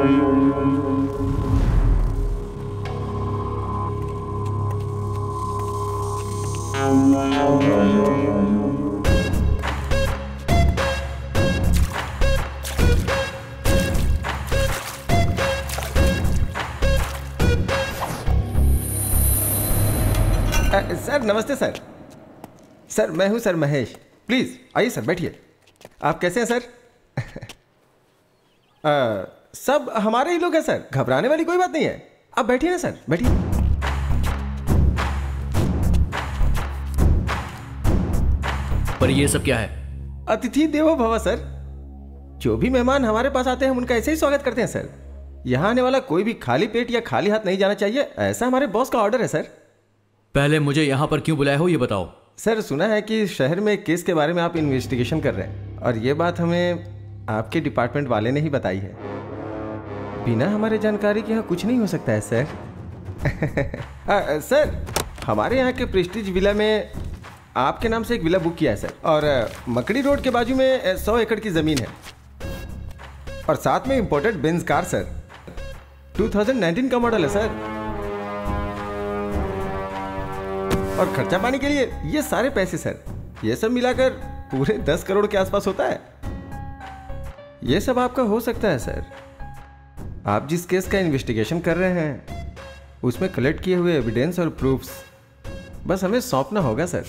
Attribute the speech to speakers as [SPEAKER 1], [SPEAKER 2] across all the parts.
[SPEAKER 1] Sir नमस्ते sir. Sir मैं हूं सर महेश। प्लीज आइए सर, बैठिए। आप कैसे हैं सर? सब हमारे ही लोग हैं सर, घबराने वाली कोई बात नहीं है। आप बैठिए ना सर, बैठिए।
[SPEAKER 2] पर ये सब क्या है?
[SPEAKER 1] अतिथि देवो भव सर। जो भी मेहमान हमारे पास आते हैं हम उनका ऐसे ही स्वागत करते हैं सर। यहाँ आने वाला कोई भी खाली पेट या खाली हाथ नहीं जाना चाहिए, ऐसा हमारे बॉस का ऑर्डर है सर।
[SPEAKER 2] पहले मुझे यहाँ पर क्यों बुलाया हो ये बताओ।
[SPEAKER 1] सर सुना है कि शहर में एक केस के बारे में आप इन्वेस्टिगेशन कर रहे हैं, और ये बात हमें आपके डिपार्टमेंट वाले ने ही बताई है। बिना हमारे जानकारी के यहाँ कुछ नहीं हो सकता है सर। सर हमारे यहाँ के प्रेस्टीज विला में आपके नाम से एक विला बुक किया है सर, और मकड़ी रोड के बाजू में 100 एकड़ की ज़मीन है, और साथ में इंपोर्टेड बेंज कार सर। 2019 का मॉडल है सर। और खर्चा पानी के लिए ये सारे पैसे सर, ये सब मिलाकर पूरे 10 करोड़ के आसपास होता है। ये सब आपका हो सकता है सर। आप जिस केस का इन्वेस्टिगेशन कर रहे हैं उसमें कलेक्ट किए हुए एविडेंस और प्रूफ्स बस हमें सौंपना होगा सर।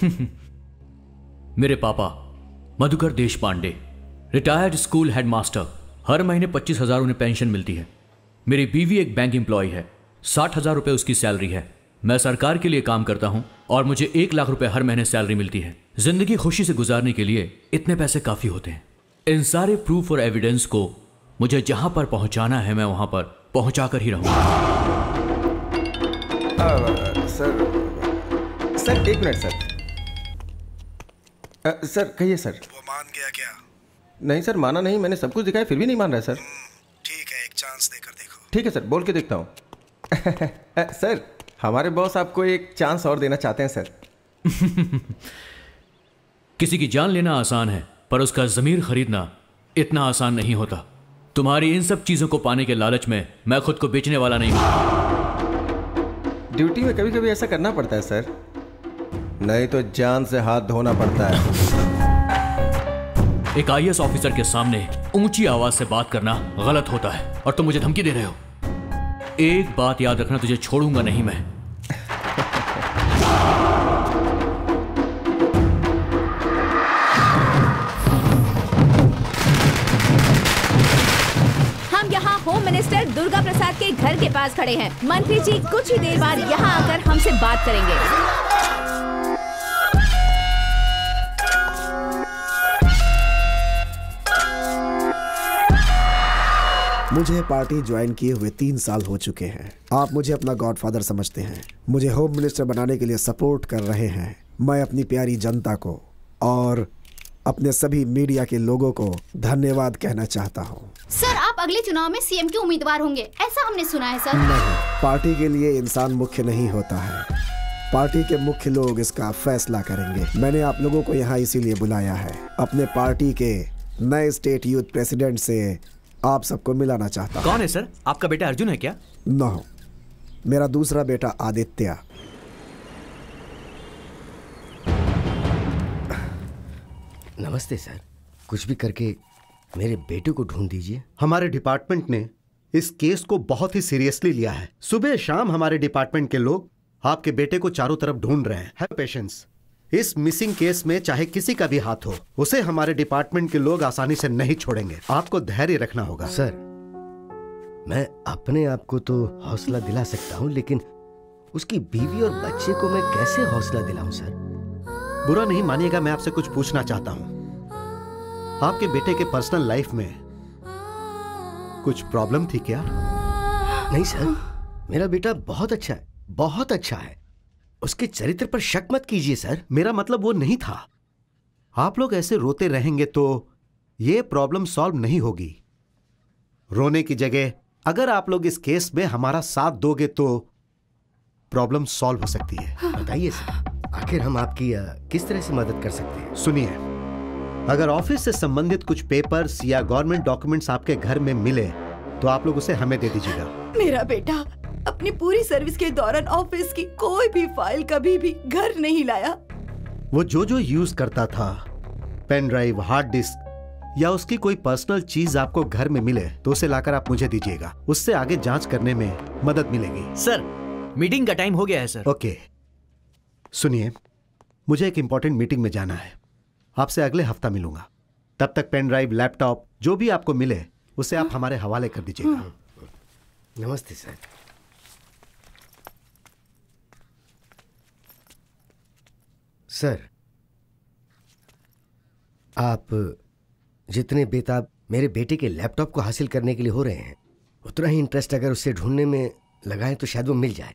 [SPEAKER 2] मेरे पापा मधुकर देश पांडे, रिटायर्ड स्कूल हेडमास्टर, हर महीने 25,000 उन्हें पेंशन मिलती है। मेरी बीवी एक बैंक एम्प्लॉय है, 60,000 रुपये उसकी सैलरी है। मैं सरकार के लिए काम करता हूं और मुझे 1 लाख रुपए हर महीने सैलरी मिलती है। जिंदगी खुशी से गुजारने के लिए इतने पैसे काफी होते हैं। इन सारे प्रूफ और एविडेंस को मुझे जहां पर पहुंचाना है मैं वहां पर पहुंचाकर ही रहूंगा।
[SPEAKER 1] Sir 1 minute sir. सर कहिए सर।
[SPEAKER 3] वो मान गया क्या?
[SPEAKER 1] नहीं सर, माना नहीं। मैंने सब कुछ दिखाया फिर भी नहीं मान रहा है सर।
[SPEAKER 3] ठीक है, एक चांस देकर देखो।
[SPEAKER 1] ठीक है सर, बोल के देखता हूँ। सर हमारे बॉस आपको एक चांस और देना चाहते हैं सर।
[SPEAKER 2] किसी की जान लेना आसान है, पर उसका ज़मीर खरीदना इतना आसान नहीं होता। तुम्हारी इन सब चीजों को पाने के लालच में मैं खुद को बेचने वाला नहीं हूं।
[SPEAKER 1] ड्यूटी में कभी कभी ऐसा करना पड़ता है सर, नहीं तो जान से हाथ धोना पड़ता है।
[SPEAKER 2] एक IAS ऑफिसर के सामने ऊंची आवाज से बात करना गलत होता है, और तुम मुझे धमकी दे रहे हो। एक बात याद रखना, तुझे छोड़ूंगा नहीं मैं।
[SPEAKER 4] हम यहाँ होम मिनिस्टर दुर्गा प्रसाद के घर के पास खड़े हैं। मंत्री जी कुछ ही देर बाद यहाँ आकर हमसे बात करेंगे।
[SPEAKER 5] मुझे पार्टी ज्वाइन किए हुए 3 साल हो चुके हैं। आप मुझे अपना गॉडफादर समझते हैं, मुझे होम मिनिस्टर बनाने के लिए सपोर्ट कर रहे हैं। मैं अपनी प्यारी जनता को और अपने सभी मीडिया के लोगों को धन्यवाद कहना चाहता हूँ।
[SPEAKER 6] सर आप अगले चुनाव में CM के उम्मीदवार होंगे, ऐसा हमने सुना है सर।
[SPEAKER 5] नहीं, पार्टी के लिए इंसान मुख्य नहीं होता है, पार्टी के मुख्य लोग इसका फैसला करेंगे। मैंने आप लोगों को यहाँ इसीलिए बुलाया है। अपने पार्टी के नए स्टेट यूथ प्रेसिडेंट से आप सबको मिलाना चाहता हूँ।
[SPEAKER 2] कौन है सर? आपका बेटा अर्जुन है क्या?
[SPEAKER 5] नो, मेरा दूसरा बेटा आदित्य।
[SPEAKER 7] नमस्ते सर, कुछ भी करके मेरे बेटे को ढूंढ दीजिए।
[SPEAKER 8] हमारे डिपार्टमेंट ने इस केस को बहुत ही सीरियसली लिया है। सुबह शाम हमारे डिपार्टमेंट के लोग आपके बेटे को चारों तरफ ढूंढ रहे हैं। Have patience. इस मिसिंग केस में चाहे किसी का भी हाथ हो, उसे हमारे डिपार्टमेंट के लोग आसानी से नहीं छोड़ेंगे। आपको धैर्य रखना होगा।
[SPEAKER 7] सर मैं अपने आप को तो हौसला दिला सकता हूँ, लेकिन उसकी बीवी और बच्चे को मैं कैसे हौसला दिलाऊं सर?
[SPEAKER 8] बुरा नहीं मानिएगा, मैं आपसे कुछ पूछना चाहता हूँ। आपके बेटे के पर्सनल लाइफ में कुछ प्रॉब्लम थी क्या?
[SPEAKER 7] नहीं सर, मेरा बेटा बहुत अच्छा है, बहुत अच्छा है। उसके चरित्र पर शक मत कीजिए सर।
[SPEAKER 8] मेरा मतलब वो नहीं था। आप लोग ऐसे रोते रहेंगे तो ये प्रॉब्लम सॉल्व नहीं होगी। रोने की जगह अगर आप लोग इस केस में हमारा साथ दोगे तो प्रॉब्लम सॉल्व हो सकती है।
[SPEAKER 7] बताइए सर, आखिर हम आपकी किस तरह से मदद कर सकते हैं?
[SPEAKER 8] सुनिए, अगर ऑफिस से संबंधित कुछ पेपर्स या गवर्नमेंट डॉक्यूमेंट्स आपके घर में मिले तो आप लोग उसे हमें दे दीजिएगा।
[SPEAKER 9] मेरा बेटा अपनी पूरी सर्विस के दौरान ऑफिस की कोई भी फाइल कभी भी घर नहीं लाया।
[SPEAKER 8] वो जो यूज करता था, पेन ड्राइव, हार्ड डिस्क या उसकी कोई पर्सनल चीज आपको घर में मिले तो उसे लाकर आप मुझे दीजिएगा। उससे आगे जांच करने में मदद मिलेगी।
[SPEAKER 2] सर, मीटिंग का टाइम हो गया है सर।
[SPEAKER 8] ओके, सुनिए, मुझे एक इंपॉर्टेंट मीटिंग में जाना है। आपसे अगले हफ्ता मिलूंगा। तब तक पेन ड्राइव, लैपटॉप जो भी आपको मिले उसे आप हमारे हवाले कर दीजिएगा।
[SPEAKER 7] नमस्ते सर। सर, आप जितने बेताब मेरे बेटे के लैपटॉप को हासिल करने के लिए हो रहे हैं, उतना ही इंटरेस्ट अगर उसे ढूंढने में लगाएं तो शायद वो मिल जाए।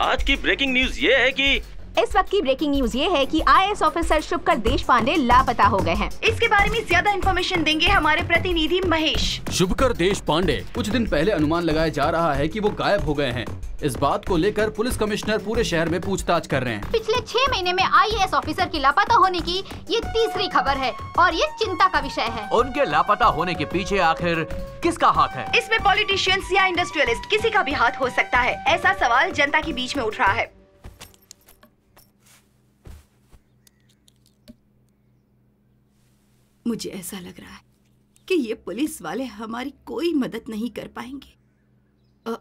[SPEAKER 10] आज की ब्रेकिंग न्यूज ये है कि
[SPEAKER 4] इस वक्त की ब्रेकिंग न्यूज ये है कि आईएएस ऑफिसर शुभकर देशपांडे लापता हो गए हैं।
[SPEAKER 9] इसके बारे में ज्यादा इन्फॉर्मेशन देंगे हमारे प्रतिनिधि महेश।
[SPEAKER 11] शुभकर देशपांडे कुछ दिन पहले अनुमान लगाया जा रहा है कि वो गायब हो गए हैं। इस बात को लेकर पुलिस कमिश्नर पूरे शहर में पूछताछ कर रहे हैं।
[SPEAKER 6] पिछले 6 महीने में आईएएस ऑफिसर की लापता होने की ये तीसरी खबर है और ये चिंता का विषय है।
[SPEAKER 2] उनके लापता होने के पीछे आखिर किसका हाथ है?
[SPEAKER 9] इसमें पॉलिटिशियंस या इंडस्ट्रियलिस्ट किसी का भी हाथ हो सकता है। ऐसा सवाल जनता के बीच में उठ रहा है। मुझे ऐसा लग रहा है कि ये पुलिस वाले हमारी कोई मदद नहीं कर पाएंगे।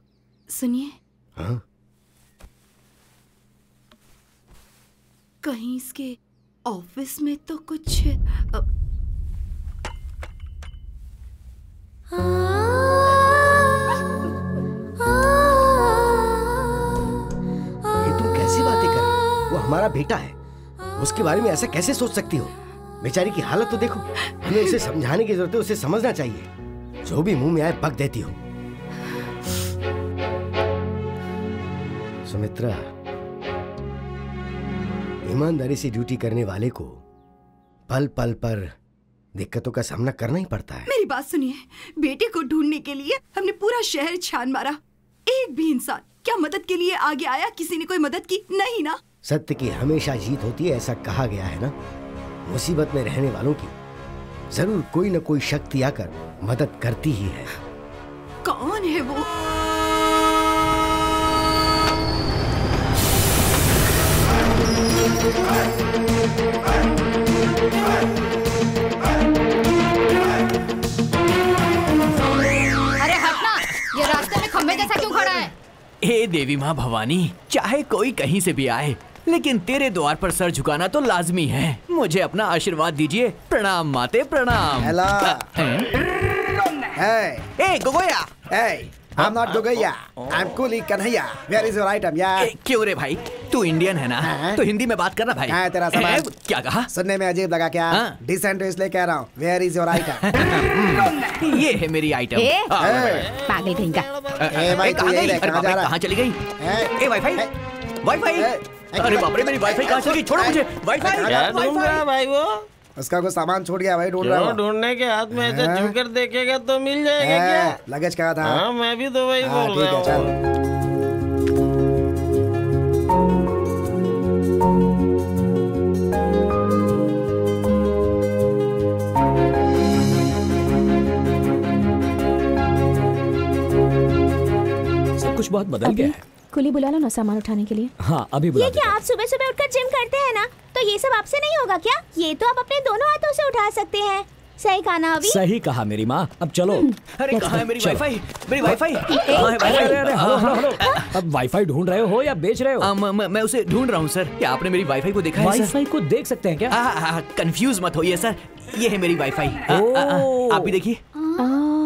[SPEAKER 9] सुनिए,
[SPEAKER 7] हाँ?
[SPEAKER 9] कहीं इसके ऑफिस में तो कुछ
[SPEAKER 7] ये तुम कैसी बातें कर रही हो? वो हमारा बेटा है, उसके बारे में ऐसा कैसे सोच सकती हो? बेचारी की हालत तो देखो। हमें उसे समझाने की जरूरत है, उसे समझना चाहिए। जो भी मुंह में आए बक देती हो। सुमित्रा, ईमानदारी से ड्यूटी करने वाले को पल पल पर दिक्कतों का सामना करना ही पड़ता है।
[SPEAKER 9] मेरी बात सुनिए, बेटे को ढूंढने के लिए हमने पूरा शहर छान मारा। एक भी इंसान क्या मदद के लिए आगे आया? किसी ने कोई मदद की? नहीं ना।
[SPEAKER 7] सत्य की हमेशा जीत होती है, ऐसा कहा गया है ना। मुसीबत में रहने वालों की जरूर कोई न कोई शक्ति आकर मदद करती ही है।
[SPEAKER 9] कौन है वो?
[SPEAKER 6] अरे हटना, ये रास्ते में खम्भे जैसा क्यों खड़ा है?
[SPEAKER 2] हे देवी माँ भवानी, चाहे कोई कहीं से भी आए, लेकिन तेरे द्वार पर सर झुकाना तो लाजमी है। मुझे अपना आशीर्वाद दीजिए। प्रणाम माते, प्रणाम।
[SPEAKER 5] हेलो।
[SPEAKER 2] ए गोगोया।
[SPEAKER 5] I'm not Gogaya. I'm Kuli Kanhaiya. Where is your item, यार?
[SPEAKER 2] क्यों रे भाई, तू इंडियन है ना? तो हिंदी में बात करना भाई।
[SPEAKER 5] क्या है तेरा सवाल?
[SPEAKER 2] क्या कहा?
[SPEAKER 5] सुनने में अजीब लगा क्या? डिसेंट इसलिए कह रहा हूँ। Where is your item?
[SPEAKER 2] ये है मेरी आइटम।
[SPEAKER 4] पागल कहीं का।
[SPEAKER 5] भाई तू यही रह, कहाँ जा रहा?
[SPEAKER 2] कहाँ चली गई? ए वाईफाई, वाईफाई। अरे बाप रे, मेरी वाईफाई कहाँ चली गई? छोड़ो मुझे। वाईफाई।
[SPEAKER 3] क्या ढूंढ रहा है भाई वो?
[SPEAKER 5] उसका कुछ सामान छूट गया भाई, ढूंढ रहा हूँ।
[SPEAKER 3] ढूंढने के हाथ में ऐसे झुककर देखेगा तो मिल जाएगा क्या?
[SPEAKER 5] लगेज कहाँ था?
[SPEAKER 3] हाँ, मैं भी तो वही बोल रहा हूँ।
[SPEAKER 5] चल।
[SPEAKER 12] सब कुछ बहुत बदल गया है।
[SPEAKER 4] कुली बुला लो ना सामान उठाने के लिए।
[SPEAKER 12] हाँ, अभी बुला
[SPEAKER 4] ये क्या आप सुबह सुबह उठकर जिम करते हैं ना, तो ये सब आपसे नहीं होगा क्या? ये तो आप अपने दोनों हाथों से उठा सकते हैं। सही कहा ना अभी?
[SPEAKER 12] सही कहा मेरी माँ। अब चलो।
[SPEAKER 2] अरे कहाँ है मेरी वाईफाई? मेरी वाईफाई
[SPEAKER 12] अरे हेलो। अब वाईफाई ढूंढ रहे हो या बेच रहे हो?
[SPEAKER 2] मैं उसे ढूंढ रहा हूँ सर। क्या आपने मेरी वाईफाई को देखा है?
[SPEAKER 12] वाईफाई को देख सकते हैं क्या?
[SPEAKER 2] कंफ्यूज मत होइए सर, ये है मेरी वाईफाई। आप भी देखिए।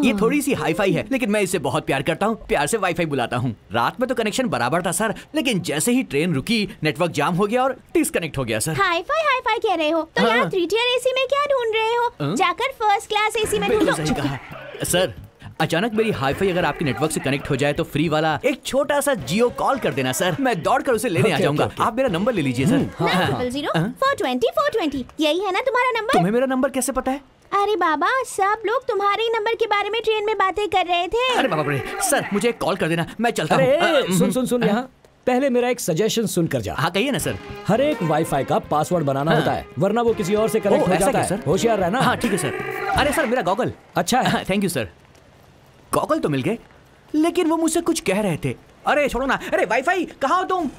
[SPEAKER 2] ये थोड़ी सी हाईफाई है, लेकिन मैं इसे बहुत प्यार करता हूँ। प्यार से वाईफाई बुलाता हूँ। रात में तो कनेक्शन बराबर था सर, लेकिन जैसे ही ट्रेन रुकी नेटवर्क जाम हो गया और डिस्कनेक्ट हो गया सर।
[SPEAKER 4] हाईफाई कह रहे हो तो यहाँ 3 tier AC में क्या ढूंढ रहे हो? जाकर फर्स्ट क्लास AC में ढूंढो।
[SPEAKER 2] सही कहा सर। अचानक मेरी हाईफाई अगर आपके नेटवर्क से कनेक्ट हो जाए तो फ्री वाला एक छोटा सा जियो कॉल कर देना सर। मैं दौड़कर उसे लेने आ जाऊंगा। आप मेरा नंबर ले लीजिए सर।
[SPEAKER 4] 900-420-420 यही है ना तुम्हारा नंबर?
[SPEAKER 2] तुम्हें मेरा नंबर कैसे पता है?
[SPEAKER 4] अरे बाबा, सब लोग तुम्हारे ही नंबर के बारे में ट्रेन में बातें कर रहे थे।
[SPEAKER 2] अरे बाबा रे सर, मुझे कॉल कर देना, मैं चलता
[SPEAKER 12] हूँ। सुन यहाँ। पहले मेरा एक सजेशन सुनकर जा।
[SPEAKER 2] हाँ कहिए ना सर।
[SPEAKER 12] हर एक वाईफाई का पासवर्ड बनाना होता है, वरना वो किसी और से कनेक्ट हो जाता है। होशियार रहना।
[SPEAKER 2] हाँ ठीक है सर। अरे सर मेरा गॉगल
[SPEAKER 12] अच्छा है।
[SPEAKER 2] Thank you sir. गॉगल तो मिल गए, लेकिन वो मुझसे कुछ कह रहे थे। अरे छोड़ो ना। अरे वाईफाई कहाँ हो तुम?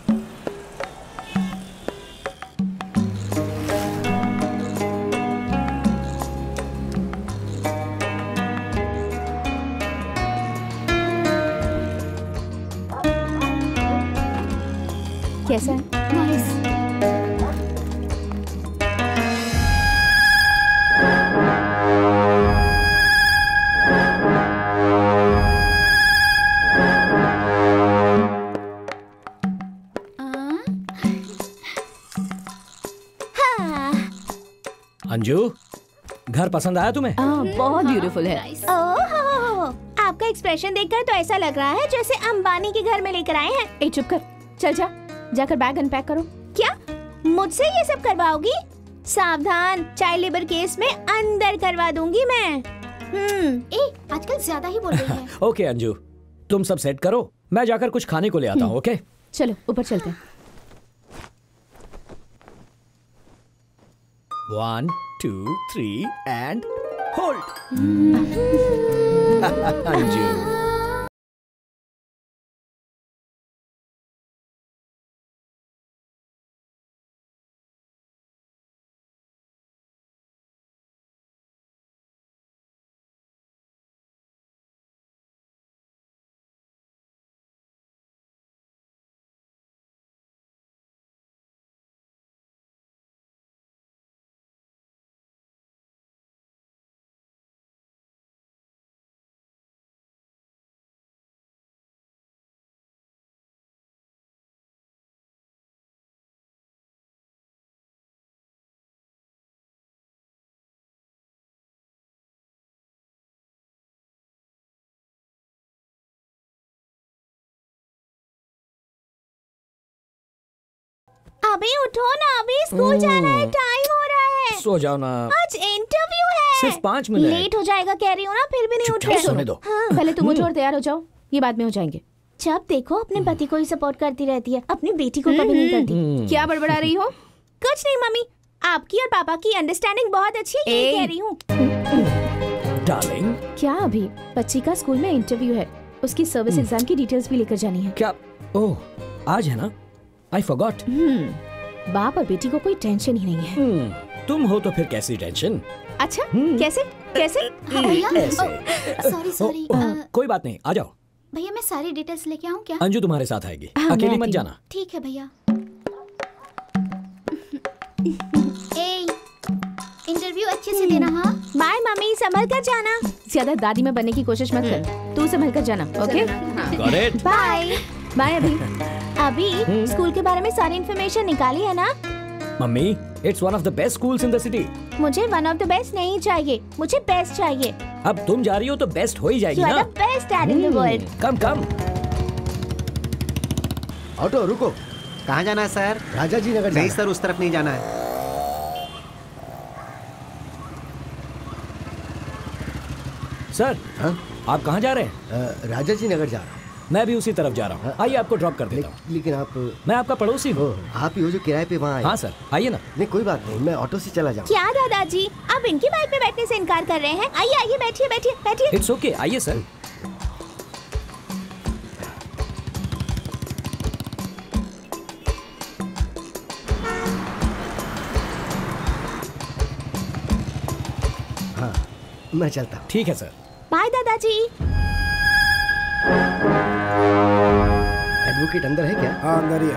[SPEAKER 4] कैसा है?
[SPEAKER 6] नाइस।
[SPEAKER 12] अंजू, घर पसंद आया तुम्हें?
[SPEAKER 4] बहुत ब्यूटीफुल है।
[SPEAKER 13] ओह, आपका एक्सप्रेशन देखकर तो ऐसा लग रहा है जैसे अंबानी के घर में लेकर आए हैं।
[SPEAKER 4] ए चुप कर, चल जा, जाकर बैग अनपैक करो।
[SPEAKER 13] क्या मुझसे ये सब करवाओगी? सावधान, चाइल्ड लेबर केस में अंदर करवा दूंगी मैं।
[SPEAKER 6] आजकल ज्यादा ही बोल रही है।
[SPEAKER 12] ओके अंजू, तुम सब सेट करो, मैं जाकर कुछ खाने को ले आता हूँ। ओके
[SPEAKER 4] चलो ऊपर चलते हैं।
[SPEAKER 12] 1 2 3 and hold। अंजू
[SPEAKER 13] अभी उठो ना, अभी स्कूल जाना है, टाइम हो रहा है।
[SPEAKER 12] सो जाओ ना,
[SPEAKER 13] आज इंटरव्यू है।
[SPEAKER 12] सिर्फ 5 मिनट।
[SPEAKER 13] लेट हो जाएगा कह रही हूँ ना, फिर भी नहीं उठ रहे।
[SPEAKER 12] सोने दो।
[SPEAKER 4] हाँ, पहले तुम उठो और तैयार हो जाओ, ये बाद में हो जाएंगे।
[SPEAKER 13] जब देखो अपने पति को ही सपोर्ट करती रहती है, अपनी बेटी को कभी नहीं करती।
[SPEAKER 4] क्या बड़बड़ा रही हो?
[SPEAKER 13] कुछ नहीं मम्मी, आपकी और पापा की अंडरस्टैंडिंग बहुत अच्छी है, ये कह रही हूँ।
[SPEAKER 12] डार्लिंग,
[SPEAKER 4] क्या अभी बच्ची का स्कूल में इंटरव्यू है, उसकी सर्विस एग्जाम की डिटेल्स भी लेकर जानी है।
[SPEAKER 12] क्या? ओह आज है ना, आई फॉरगॉट।
[SPEAKER 4] बाप और बेटी को कोई टेंशन ही नहीं है।
[SPEAKER 12] तुम हो तो फिर कैसी टेंशन?
[SPEAKER 4] अच्छा कैसे कैसे?
[SPEAKER 6] Sorry sorry.
[SPEAKER 12] कोई बात नहीं, आ जाओ।
[SPEAKER 6] भैया मैं सारी डिटेल्स लेके आऊँ क्या?
[SPEAKER 12] अंजू तुम्हारे साथ आएगी, अकेली मत जाना।
[SPEAKER 6] ठीक है भैया। इंटरव्यू अच्छे से देना। हाँ
[SPEAKER 13] बाय मम्मी, संभल कर जाना।
[SPEAKER 4] ज्यादा दादी में बनने की कोशिश मत कर, तू संभल कर जाना। Okay
[SPEAKER 13] bye
[SPEAKER 4] bye.
[SPEAKER 13] अभी स्कूल के बारे में सारी इन्फॉर्मेशन निकाली है ना?
[SPEAKER 12] मम्मी, it's one of the best schools in the city.
[SPEAKER 13] मुझे वन ऑफ द बेस्ट नहीं चाहिए, मुझे बेस्ट चाहिए।
[SPEAKER 12] अब तुम जा रही हो तो बेस्ट हो ही जाएगी ना।
[SPEAKER 13] You are the best dad in the world.
[SPEAKER 12] Come come.
[SPEAKER 7] Auto रुको।
[SPEAKER 8] कहाँ जाना है सर?
[SPEAKER 7] राजा जी नगर।
[SPEAKER 8] नहीं सर, उस तरफ नहीं जाना है।
[SPEAKER 12] सर
[SPEAKER 7] हाँ?
[SPEAKER 12] आप कहाँ जा रहे हैं?
[SPEAKER 7] राजा जी नगर जा रहा हूँ।
[SPEAKER 12] मैं भी उसी तरफ जा रहा हूँ। आइए आपको ड्रॉप कर देता हूँ।
[SPEAKER 7] लेकिन आप?
[SPEAKER 12] मैं आपका पड़ोसी हूँ।
[SPEAKER 7] आप ही हो जो किराए पे वहाँ आए?
[SPEAKER 12] हाँ सर, आइए ना।
[SPEAKER 7] नहीं कोई बात नहीं, मैं ऑटो से चला जाऊँ।
[SPEAKER 13] क्या दादाजी, आप इनकी बाइक पे बैठने से इनकार कर रहे हैं? आइए आइए, बैठिए बैठिए बैठिए।
[SPEAKER 12] इट्स ओके, आइए सर।
[SPEAKER 7] हाँ मैं चलता हूँ।
[SPEAKER 12] ठीक है सर।
[SPEAKER 13] बाय दादाजी।
[SPEAKER 7] एडवोकेट अंदर है क्या?
[SPEAKER 5] हाँ अंदर ही है।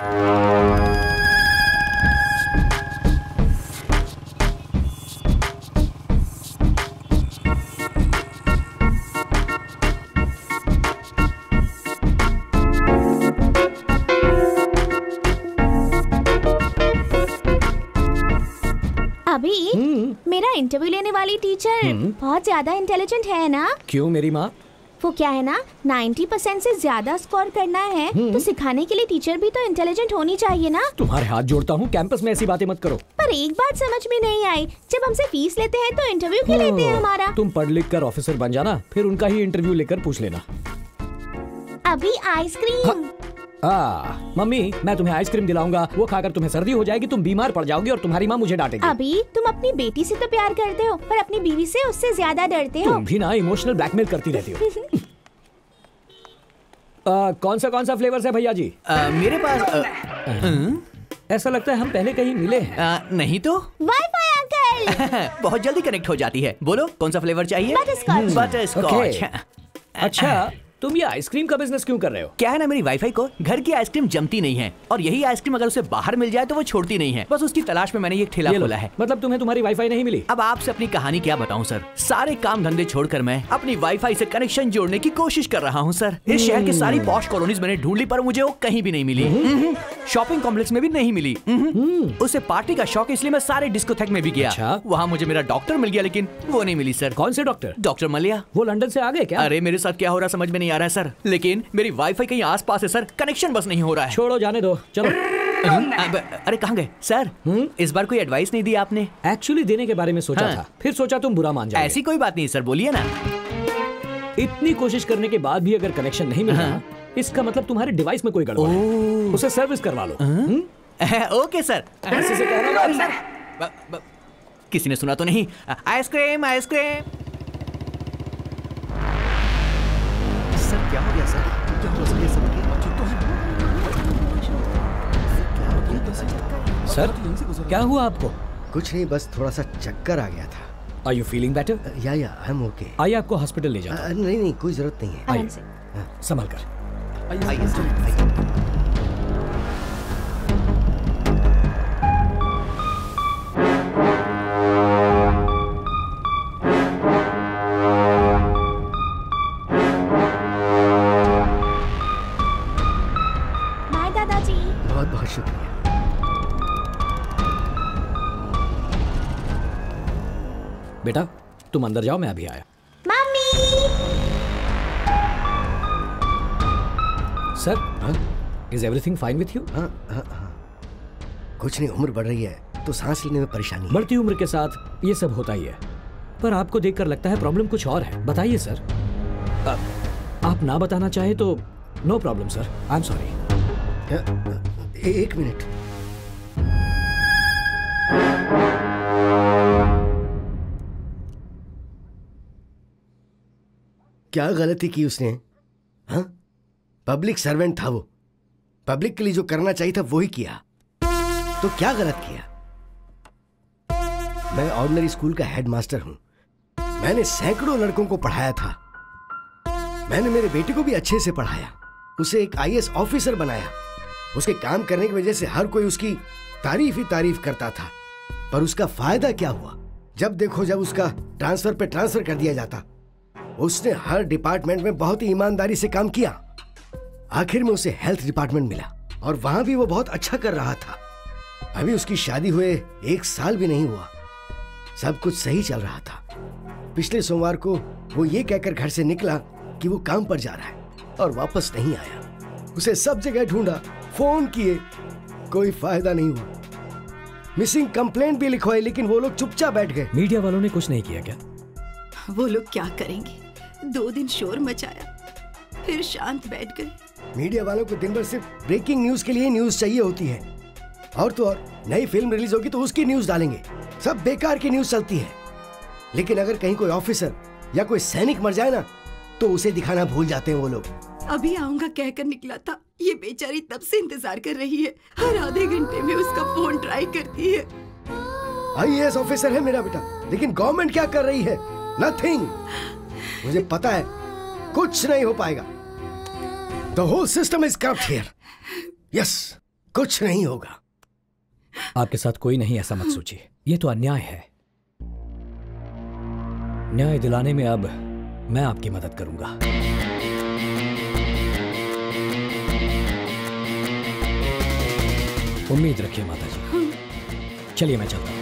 [SPEAKER 13] अभी मेरा इंटरव्यू लेने वाली टीचर बहुत ज्यादा इंटेलिजेंट है ना?
[SPEAKER 12] क्यों मेरी माँ?
[SPEAKER 13] वो क्या है ना, 90% से ज्यादा स्कोर करना है तो सिखाने के लिए टीचर भी तो इंटेलिजेंट होनी चाहिए ना।
[SPEAKER 12] तुम्हारे हाथ जोड़ता हूँ, कैंपस में ऐसी बातें मत करो।
[SPEAKER 13] पर एक बात समझ में नहीं आई, जब हमसे फीस लेते हैं तो इंटरव्यू क्यों लेते हैं हमारा?
[SPEAKER 12] तुम पढ़ लिख कर ऑफिसर बन जाना, फिर उनका ही इंटरव्यू लेकर पूछ लेना।
[SPEAKER 13] अभी आइसक्रीम।
[SPEAKER 12] मम्मी मैं तुम्हें आइसक्रीम दिलाऊंगा, वो खाकर तुम्हें सर्दी हो जाएगी, तुम बीमार पड़ जाओगी और तुम्हारी माँ मुझे डांटेगी।
[SPEAKER 13] अभी तुम अपनी बेटी से तो प्यार करते हो पर अपनी बीवी से उससे ज्यादा डरते हो।
[SPEAKER 12] तुम भी ना इमोशनल ब्लैकमेल करती रहती हो। कौन सा फ्लेवर है भैया जी?
[SPEAKER 2] मेरे पास
[SPEAKER 12] ऐसा लगता है हम पहले कहीं मिले हैं।
[SPEAKER 2] नहीं तो
[SPEAKER 13] वाईफाई अंकल
[SPEAKER 2] बहुत जल्दी कनेक्ट हो जाती है। बोलो कौन सा फ्लेवर चाहिए?
[SPEAKER 13] बटरस्कॉच।
[SPEAKER 2] बटरस्कॉच।
[SPEAKER 12] अच्छा तुम ये आइसक्रीम का बिजनेस क्यों कर रहे हो?
[SPEAKER 2] क्या है ना, मेरी वाईफाई को घर की आइसक्रीम जमती नहीं है और यही आइसक्रीम अगर उसे बाहर मिल जाए तो वो छोड़ती नहीं है। बस उसकी तलाश में मैंने ये ठेला खोला है।
[SPEAKER 12] मतलब तुम्हें तुम्हारी वाईफाई नहीं मिली?
[SPEAKER 2] अब आपसे अपनी कहानी क्या बताऊं सर। सारे काम धंधे छोड़कर मैं अपनी वाईफाई से कनेक्शन जोड़ने की कोशिश कर रहा हूं सर। इस शहर की सारी पॉश कॉलोनीज मैंने ढूंढ ली पर मुझे वो कहीं भी नहीं मिली। शॉपिंग कॉम्प्लेक्स में भी नहीं मिली। उसे पार्टी का शौक इसलिए मैं सारे डिस्कोथेक में भी गया। वहाँ मुझे मेरा डॉक्टर मिल गया लेकिन वो नहीं मिली सर।
[SPEAKER 12] कौन से डॉक्टर?
[SPEAKER 2] डॉक्टर मलिया।
[SPEAKER 12] वो लंदन से आ गए क्या?
[SPEAKER 2] अरे मेरे साथ क्या हो रहा समझ में नहीं आ रहा है सर, लेकिन मेरी वाईफाई कहीं आसपास है सर, कनेक्शन बस नहीं हो रहा है।
[SPEAKER 12] छोड़ो जाने दो, चलो।
[SPEAKER 2] अरे कहाँ गए सर? इस बार कोई एडवाइस नहीं दी आपने?
[SPEAKER 12] एक्चुअली देने के बारे में सोचा था, फिर सोचा तुम बुरा मान जाओगे।
[SPEAKER 2] ऐसी कोई बात नहीं सर, बोलिए ना।
[SPEAKER 12] इतनी कोशिश करने के बाद भी अगर कनेक्शन नहीं मिला इसका मतलब तुम्हारे डिवाइस में कोई गड़बड़ है। उसे सर्विस करवा लो।
[SPEAKER 2] Okay sir.
[SPEAKER 12] ऐसे से कहना सर।
[SPEAKER 2] किसी ने सुना तो नहीं? Ice cream ice cream.
[SPEAKER 7] सर क्या हो गया सर? क्या हो गया
[SPEAKER 12] सर? क्या हुआ आपको?
[SPEAKER 7] कुछ नहीं, बस थोड़ा सा चक्कर आ गया था।
[SPEAKER 12] Are you feeling better?
[SPEAKER 7] या आई एम ओके।
[SPEAKER 12] आइए आपको हॉस्पिटल ले जाता हूं।
[SPEAKER 7] नहीं कोई जरूरत नहीं है।
[SPEAKER 12] आइए संभल कर।
[SPEAKER 7] आइए सर।
[SPEAKER 13] बाय दादाजी।
[SPEAKER 7] बहुत बहुत शुक्रिया।
[SPEAKER 12] बेटा तुम अंदर जाओ, मैं अभी आया।
[SPEAKER 13] Mummy.
[SPEAKER 12] Sir is everything fine with you?
[SPEAKER 7] हाँ। कुछ नहीं, उम्र बढ़ रही है तो सांस लेने में परेशानी है।
[SPEAKER 12] बढ़ती उम्र के साथ ये सब होता ही है, पर आपको देखकर लगता है प्रॉब्लम कुछ और है। बताइए सर। आप ना बताना चाहे तो no problem sir, I am sorry.
[SPEAKER 7] एक मिनट। क्या गलती की उसने? हाँ, पब्लिक सर्वेंट था वो। पब्लिक के लिए जो करना चाहिए था वो ही किया, तो क्या गलत किया? मैं ऑर्डिनरी स्कूल का हेडमास्टर हूं। मैंने सैकड़ों लड़कों को पढ़ाया था। मैंने मेरे बेटे को भी अच्छे से पढ़ाया, उसे एक आईएएस ऑफिसर बनाया। उसके काम करने की वजह से हर कोई उसकी तारीफ ही तारीफ करता था, पर उसका फायदा क्या हुआ? जब देखो जब उसका ट्रांसफर पे ट्रांसफर कर दिया जाता। उसने हर डिपार्टमेंट में बहुत ही ईमानदारी से काम किया। आखिर में उसे हेल्थ डिपार्टमेंट मिला और वहां भी वो बहुत अच्छा कर रहा था। अभी उसकी शादी हुए 1 साल भी नहीं हुआ, सब कुछ सही चल रहा था। पिछले सोमवार को वो ये कहकर घर से निकला कि वो काम पर जा रहा है और वापस नहीं आया। उसे सब जगह ढूंढा, फोन किए, कोई फायदा नहीं हुआ। मिसिंग कंप्लेंट भी लिखवाई लेकिन वो लोग चुपचाप बैठ गए।
[SPEAKER 12] मीडिया वालों ने कुछ नहीं किया क्या?
[SPEAKER 9] वो लोग क्या करेंगे? 2 दिन शोर मचाया, फिर शांत बैठ गए।
[SPEAKER 7] मीडिया वालों को दिन भर सिर्फ ब्रेकिंग न्यूज के लिए न्यूज चाहिए होती है, और तो और नई फिल्म रिलीज होगी तो उसकी न्यूज डालेंगे। सब बेकार की न्यूज चलती है। लेकिन अगर कहीं कोई ऑफिसर या कोई सैनिक मर जाए ना तो उसे दिखाना भूल जाते हैं वो लोग।
[SPEAKER 9] अभी आऊंगा कहकर निकला था, ये बेचारी तब से इंतजार कर रही है। हर आधे घंटे में उसका फोन ट्राई करती है।
[SPEAKER 7] आईएएस ऑफिसर है मेरा बेटा, लेकिन गवर्नमेंट क्या कर रही है? नथिंग। मुझे पता है कुछ नहीं हो पाएगा। The whole system is corrupt here. Yes, कुछ नहीं होगा।
[SPEAKER 12] आपके साथ कोई नहीं, ऐसा मत सोचिए। ये तो अन्याय है। न्याय दिलाने में अब मैं आपकी मदद करूंगा। उम्मीद रखिए माता जी। चलिए मैं चलता हूं।